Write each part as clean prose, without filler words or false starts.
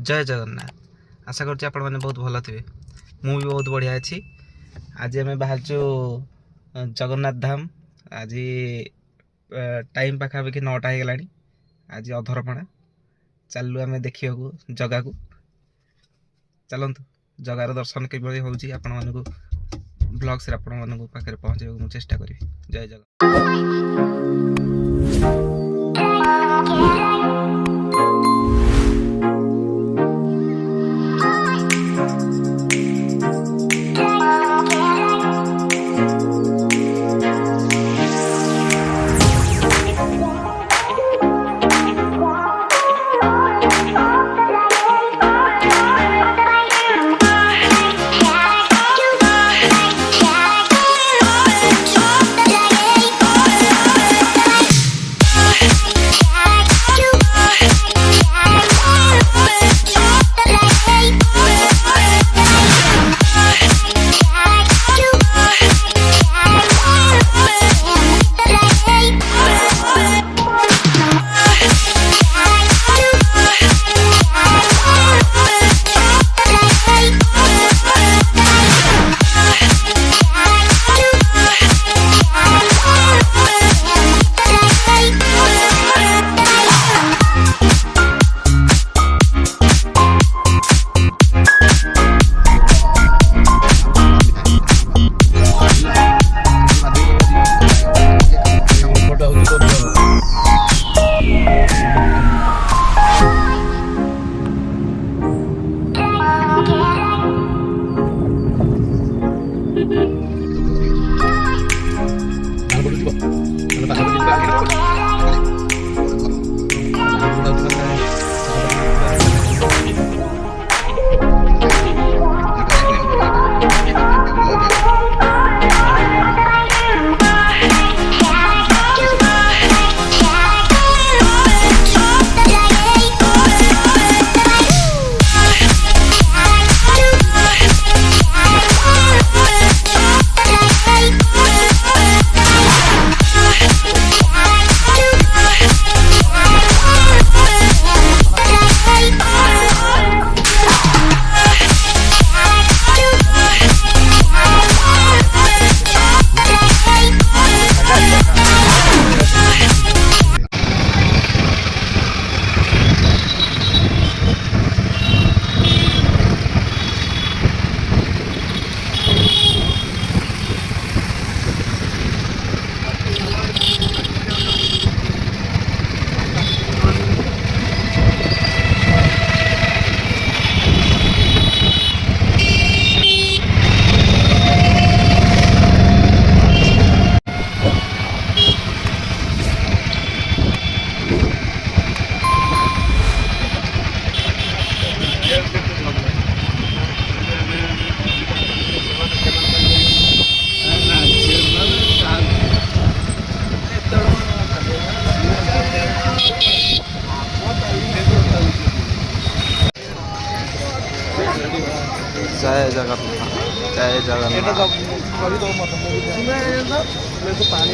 जय जगन्नाथ। आशा करुँच आपण मैंने बहुत भल थे। मु भी बहुत बढ़िया अच्छी। आज आम बाहर जगन्नाथ धाम। आज टाइम पाखापाखि 9टा हो गला। आज अधरपणा चलू आम देखा जगह को। चलतु जगार दर्शन किभली होउची आपण मानकु ब्लॉग्स रे आपण मानकु पाखरे पहुंचाइବାକୁ ମୁଁ चेष्टा करी। जय जगन्नाथ। जय जगन्नाथ। जय जगन्नाथ। पानी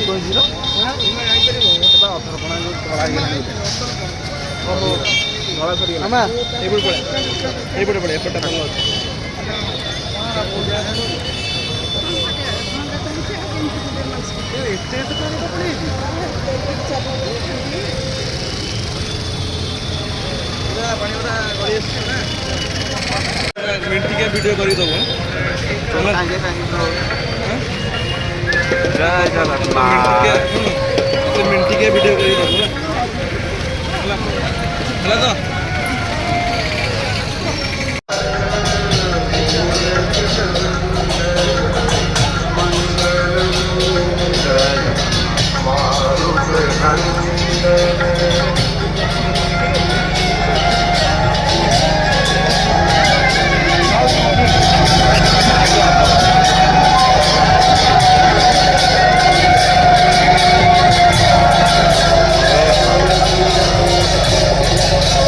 मिनट के वीडियो करी दबो जय जगन्नाथ। मिनट के वीडियो करी दबो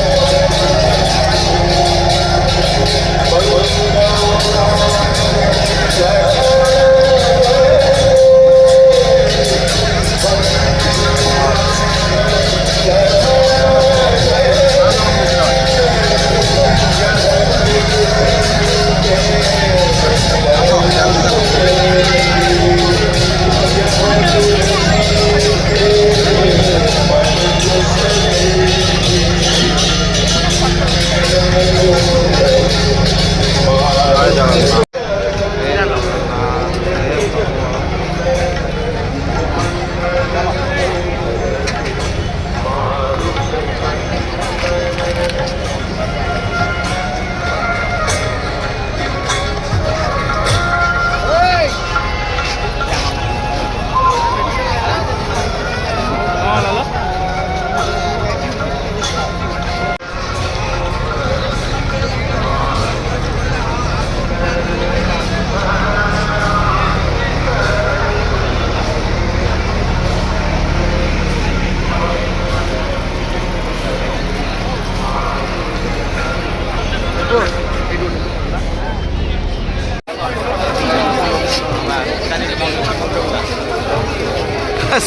तो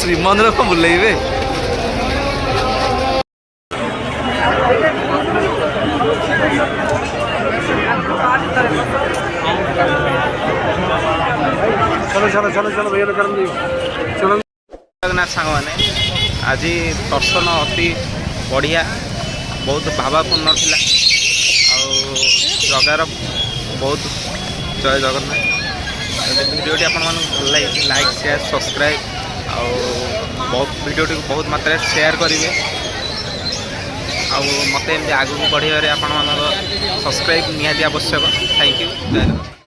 ଶ୍ରୀମନ୍ଦିର କଣ ବୁଲେଇବେ? चलो चलो चलो चलो भैया करम दी चलो जगन्नाथ साଙ୍ଗମାନେ ଆଜି ଦର୍ଶନ ଅତି ବଢ଼ିଆ ବହୁତ ଭାବାପୂର୍ଣ୍ଣ ଥିଲା ଆଉ ଜଗାର ବହୁତ ଜୟ ଜଗନ୍ନାଥ। ଯଦି ଭିଡ଼ିଓଟି ଆପଣମାନଙ୍କୁ ଭଲ ଲାଗିଛି ଲାଇକ୍ ସେୟାର ସବସ୍କ୍ରାଇବ୍ ଆଉ ଭିଡ଼ିଓଟିକୁ ବହୁତ ମାତ୍ରାରେ ସେୟାର କରିବେ ଆଉ ମୋତେ ଏମିତି ଆଗକୁ ବଢ଼ିବାରେ ଆପଣମାନଙ୍କ ସବସ୍କ୍ରାଇବ୍ ନିହାତି ଆବଶ୍ୟକ। Thank you. ଜୟ ଜଗନ୍ନାଥ।